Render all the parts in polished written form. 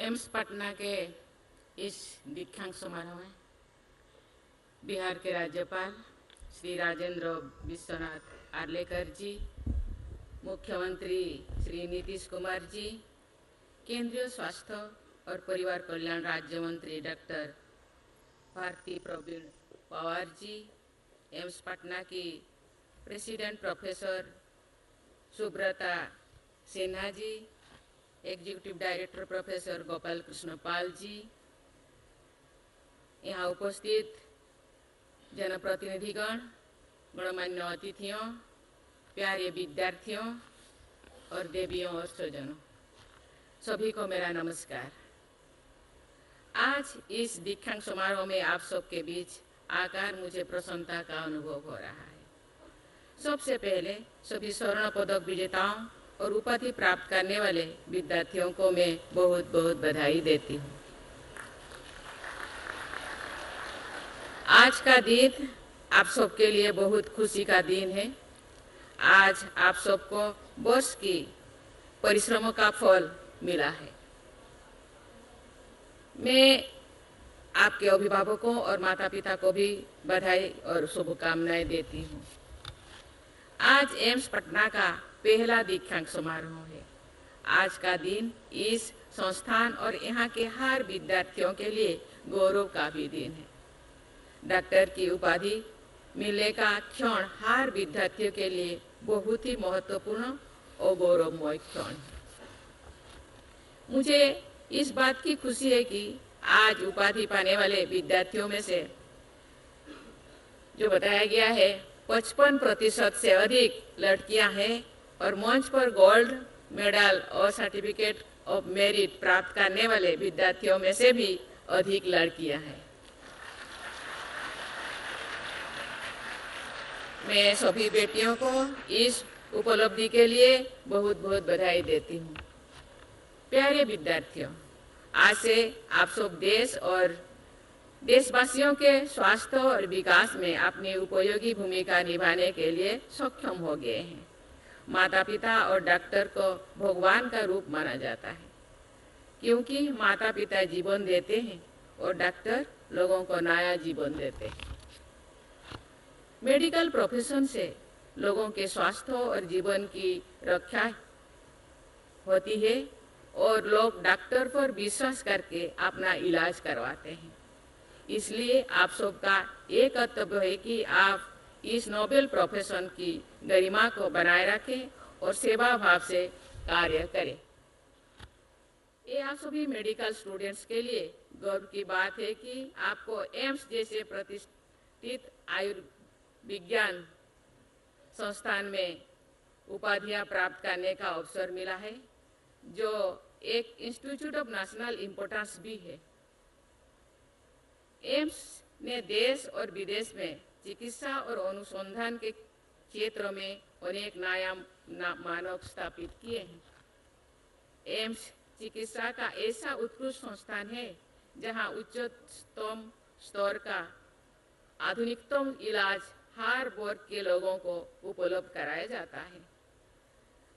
AIIMS Patna के इस दीक्षांत समारोह में बिहार के राज्यपाल श्री राजेंद्र विश्वनाथ आर्लेकर जी, मुख्यमंत्री श्री नीतीश कुमार जी, केंद्रीय स्वास्थ्य और परिवार कल्याण राज्य मंत्री डॉक्टर भारती प्रवीण पवार जी, एम्स पटना की president professor Subrata Sinha ji, executive director professor Gopal Krishna Pal ji, यहाँ उपस्थित जनप्रतिनिधिगण, गणमान्य अतिथियों, प्यारे विद्यार्थियों और देवियों और स्वजनों, सभी को मेरा नमस्कार। आज इस दीक्षांत समारोह में आप सबके बीच आकर मुझे प्रसन्नता का अनुभव हो रहा है। सबसे पहले सभी स्वर्ण पदक विजेताओं और उपाधि प्राप्त करने वाले विद्यार्थियों को मैं बहुत बहुत बधाई देती हूँ। आज का दिन आप सबके लिए बहुत खुशी का दिन है। आज आप सबको वर्ष की परिश्रमों का फल मिला है। मैं आपके अभिभावकों और माता पिता को भी बधाई और शुभकामनाएं देती हूँ। आज एम्स पटना का पहला दीक्षांत समारोह है। आज का दिन इस संस्थान और यहाँ के हर विद्यार्थियों के लिए गौरव का भी दिन है। डॉक्टर की उपाधि मिलने का क्षण हर विद्यार्थियों के लिए बहुत ही महत्वपूर्ण और गौरवमय क्षण है। मुझे इस बात की खुशी है कि आज उपाधि पाने वाले विद्यार्थियों में से जो बताया गया है 55% से अधिक लड़कियां हैं और मंच पर गोल्ड मेडल और सर्टिफिकेट ऑफ मेरिट प्राप्त करने वाले विद्यार्थियों में से भी अधिक लड़कियां हैं। मैं सभी बेटियों को इस उपलब्धि के लिए बहुत बहुत बधाई देती हूँ। प्यारे विद्यार्थियों, आज से आप सब देश और देशवासियों के स्वास्थ्य और विकास में अपनी उपयोगी भूमिका निभाने के लिए सक्षम हो गए हैं। माता पिता और डॉक्टर को भगवान का रूप माना जाता है, क्योंकि माता पिता जीवन देते हैं और डॉक्टर लोगों को नया जीवन देते हैं। मेडिकल प्रोफेशन से लोगों के स्वास्थ्य और जीवन की रक्षा होती है और लोग डॉक्टर पर विश्वास करके अपना इलाज करवाते हैं। इसलिए आप सबका एक कर्तव्य है कि आप इस नोबेल प्रोफेशन की गरिमा को बनाए रखें और सेवा भाव से कार्य करें। ये आप सभी मेडिकल स्टूडेंट्स के लिए गर्व की बात है कि आपको एम्स जैसे प्रतिष्ठित आयुर्विज्ञान संस्थान में उपाधियां प्राप्त करने का अवसर मिला है, जो एक इंस्टीट्यूट ऑफ नेशनल इम्पोर्टेंस भी है। एम्स ने देश और विदेश में चिकित्सा और अनुसंधान के क्षेत्र में अनेक नया मानक स्थापित किए हैं। एम्स चिकित्सा का ऐसा उत्कृष्ट संस्थान है जहां उच्चतम स्तर का आधुनिकतम इलाज हर वर्ग के लोगों को उपलब्ध कराया जाता है।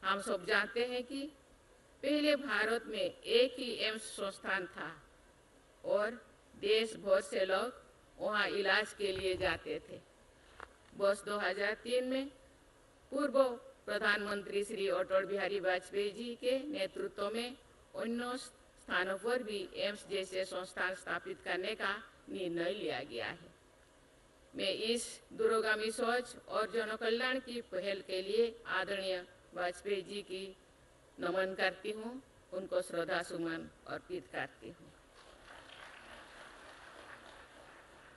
हम सब जानते हैं कि पहले भारत में एक ही एम्स संस्थान था और देश भर से लोग वहां इलाज के लिए जाते थे। वर्ष 2003 में पूर्व प्रधानमंत्री श्री अटल बिहारी वाजपेयी जी के नेतृत्व में अन्य स्थानों पर भी एम्स जैसे संस्थान स्थापित करने का निर्णय लिया गया है। मैं इस दूरगामी सोच और जनकल्याण की पहल के लिए आदरणीय वाजपेयी जी की नमन करती हूँ, उनको श्रद्धा सुमन अर्पित करती हूँ।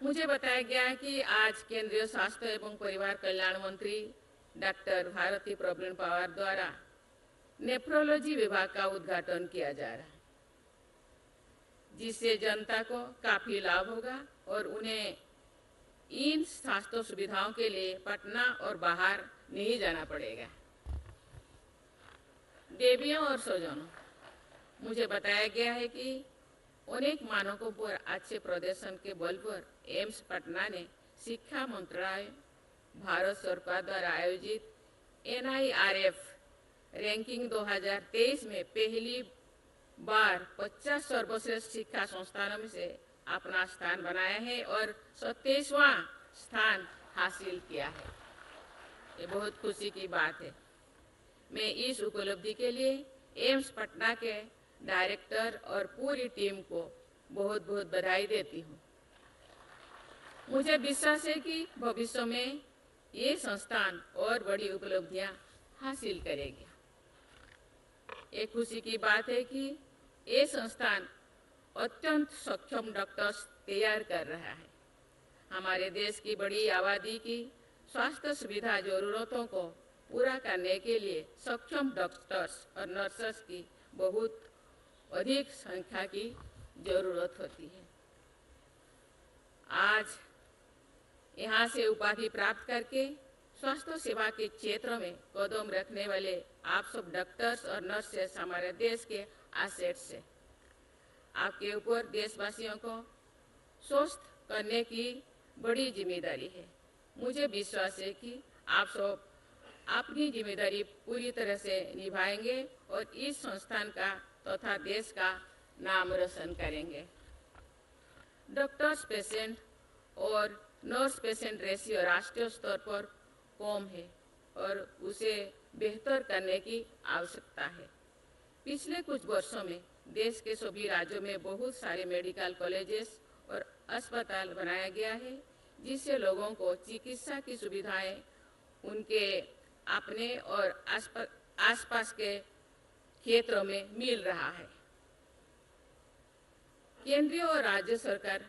मुझे बताया गया है कि आज केंद्रीय स्वास्थ्य एवं परिवार कल्याण मंत्री डॉक्टर भारती प्रवीण पवार द्वारा नेफ्रोलॉजी विभाग का उद्घाटन किया जा रहा है, जिससे जनता को काफी लाभ होगा और उन्हें इन स्वास्थ्य सुविधाओं के लिए पटना और बाहर नहीं जाना पड़ेगा। देवियों और स्वजनों, मुझे बताया गया है कि अनेक मानकों पर अच्छे प्रदर्शन के बल पर एम्स पटना ने शिक्षा मंत्रालय, भारत सरकार द्वारा आयोजित NIRF रैंकिंग 2023 में पहली बार 50 सर्वश्रेष्ठ शिक्षा संस्थानों में से अपना स्थान बनाया है और 27वां स्थान हासिल किया है। ये बहुत खुशी की बात है। मैं इस उपलब्धि के लिए एम्स पटना के डायरेक्टर और पूरी टीम को बहुत बहुत बधाई देती हूँ। मुझे विश्वास है कि भविष्य में ये संस्थान और बड़ी उपलब्धियां हासिल करेगी। एक खुशी की बात है कि ये संस्थान अत्यंत सक्षम डॉक्टर्स तैयार कर रहा है। हमारे देश की बड़ी आबादी की स्वास्थ्य सुविधा जरूरतों को पूरा करने के लिए सक्षम डॉक्टर्स और नर्सेस की बहुत अधिक संख्या की जरूरत होती है। आज यहाँ से उपाधि प्राप्त करके स्वास्थ्य सेवा के क्षेत्र में कदम रखने वाले आप सब डॉक्टर्स और नर्सेस हमारे देश के एसेट्स हैं। आपके ऊपर देशवासियों को स्वस्थ करने की बड़ी जिम्मेदारी है। मुझे विश्वास है कि आप सब अपनी जिम्मेदारी पूरी तरह से निभाएंगे और इस संस्थान का तथा देश का नाम रोशन करेंगे। डॉक्टर्स पेशेंट और नर्स पेशेंट रेशियो राष्ट्रीय स्तर पर कम है और उसे बेहतर करने की आवश्यकता है। पिछले कुछ वर्षों में देश के सभी राज्यों में बहुत सारे मेडिकल कॉलेजेस और अस्पताल बनाया गया है, जिससे लोगों को चिकित्सा की सुविधाएं उनके अपने और आसपास के क्षेत्रों में मिल रहा है। केंद्रीय और राज्य सरकार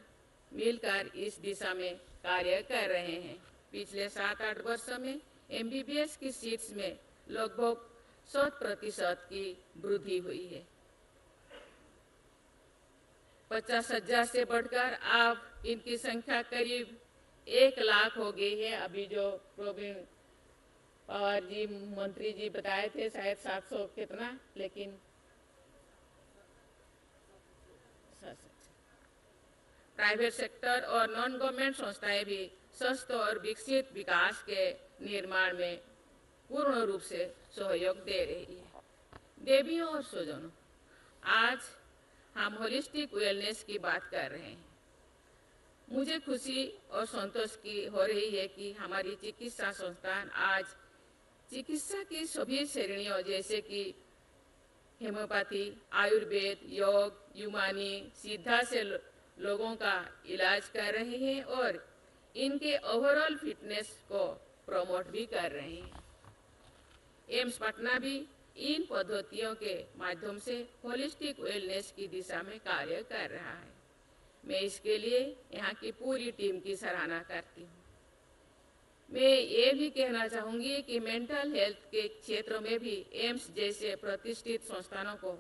मिलकर इस दिशा में कार्य कर रहे हैं। पिछले 7-8 वर्षों में एमबीबीएस की सीट्स में लगभग 100% की वृद्धि हुई है। 50,000 से बढ़कर अब इनकी संख्या करीब 1 लाख हो गई है। अभी जो प्रवीण पवार जी मंत्री जी बताए थे शायद 700 कितना, लेकिन प्राइवेट सेक्टर और नॉन गवर्नमेंट संस्थाएं भी स्वस्थ और विकसित विकास के निर्माण में पूर्ण रूप से सहयोग दे रही है। देवियों और स्वजनों, आज हम होलिस्टिक वेलनेस की बात कर रहे हैं। मुझे खुशी और संतोष की हो रही है कि हमारी चिकित्सा संस्थान आज चिकित्सा की सभी श्रेणियों जैसे कि होम्योपैथी, आयुर्वेद, योग, यूनानी, सिद्धा से लोगों का इलाज कर रहे हैं और इनके ओवरऑल फिटनेस को प्रमोट भी कर रहे हैं। एम्स पटना भी इन पद्धतियों के माध्यम से होलिस्टिक वेलनेस की दिशा में कार्य कर रहा है। मैं इसके लिए यहाँ की पूरी टीम की सराहना करती हूँ। मैं ये भी कहना चाहूँगी कि मेंटल हेल्थ के क्षेत्र में भी एम्स जैसे प्रतिष्ठित संस्थानों को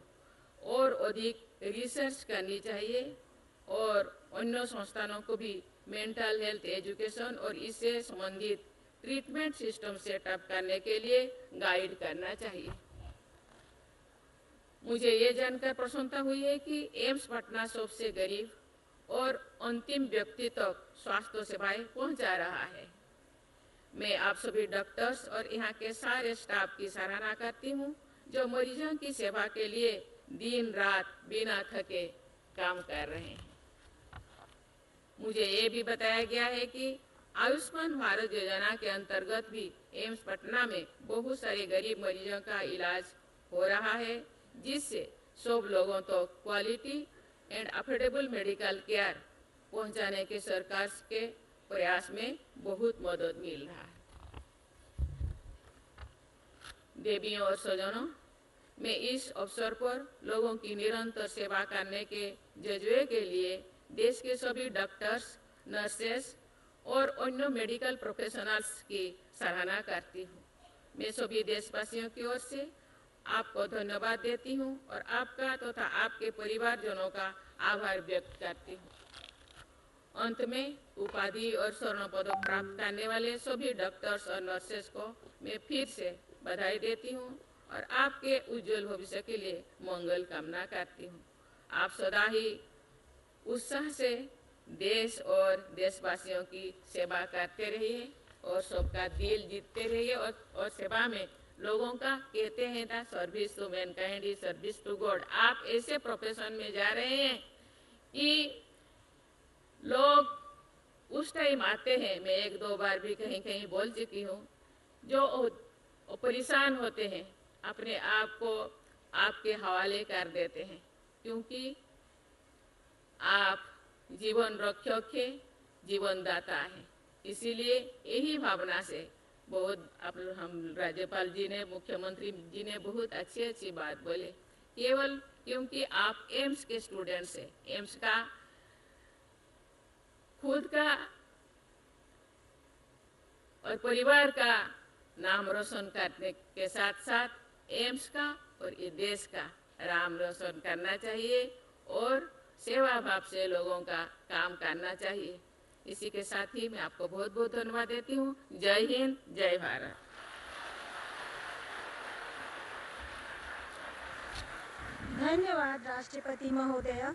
और अधिक रिसर्च करनी चाहिए और अन्य संस्थानों को भी मेंटल हेल्थ एजुकेशन और इससे संबंधित ट्रीटमेंट सिस्टम सेटअप करने के लिए गाइड करना चाहिए। मुझे ये जानकर प्रसन्नता हुई है कि एम्स पटना सबसे गरीब और अंतिम व्यक्ति तक स्वास्थ्य सेवाएं पहुंचा रहा है। मैं आप सभी डॉक्टर्स और यहाँ के सारे स्टाफ की सराहना करती हूँ जो मरीजों की सेवा के लिए दिन रात बिना थके काम कर रहे हैं। मुझे ये भी बताया गया है कि आयुष्मान भारत योजना के अंतर्गत भी एम्स पटना में बहुत सारे गरीब मरीजों का इलाज हो रहा है, जिससे सब लोगों को quality and affordable medical care पहुंचाने के सरकार के प्रयास में बहुत मदद मिल रहा है। देवियों और स्वजनों, मैं इस अवसर पर लोगों की निरंतर सेवा करने के जज्बे के लिए देश के सभी डॉक्टर्स, नर्सेस और अन्य मेडिकल प्रोफेशनल्स की सराहना करती हूँ। मैं सभी देशवासियों की ओर से आपको धन्यवाद देती हूँ और आपका तथा आपके परिवारजनों का आभार व्यक्त करती हूँ। अंत में उपाधि और स्वर्ण पदक प्राप्त करने वाले सभी डॉक्टर्स और नर्सेस को मैं फिर से बधाई देती हूँ और आपके उज्जवल भविष्य के लिए मंगल कामना करती हूँ। आप सदा ही उत्साह से देश और देशवासियों की सेवा करते रहिए और सबका दिल जीतते रहिए और सेवा में लोगों का कहते हैं ना, service to mankind is service to God. आप ऐसे प्रोफेशन में जा रहे हैं कि लोग उस टाइम आते हैं, मैं एक दो बार भी कहीं कहीं बोल चुकी हूँ, जो परेशान होते हैं, अपने आप को आपके हवाले कर देते हैं, क्योंकि आप जीवन रक्षक है, जीवन दाता है। इसीलिए यही भावना से बहुत हम राज्यपाल जी ने, मुख्यमंत्री जी ने बहुत अच्छी अच्छी बात बोले। केवल क्योंकि आप एम्स के स्टूडेंट्स हैं, एम्स का खुद का और परिवार का नाम रोशन करने के साथ साथ एम्स का और ये देश का नाम रोशन करना चाहिए और सेवा भाव से लोगों का काम करना चाहिए। इसी के साथ ही मैं आपको बहुत बहुत धन्यवाद देती हूँ। जय हिंद, जय भारत। धन्यवाद राष्ट्रपति महोदय।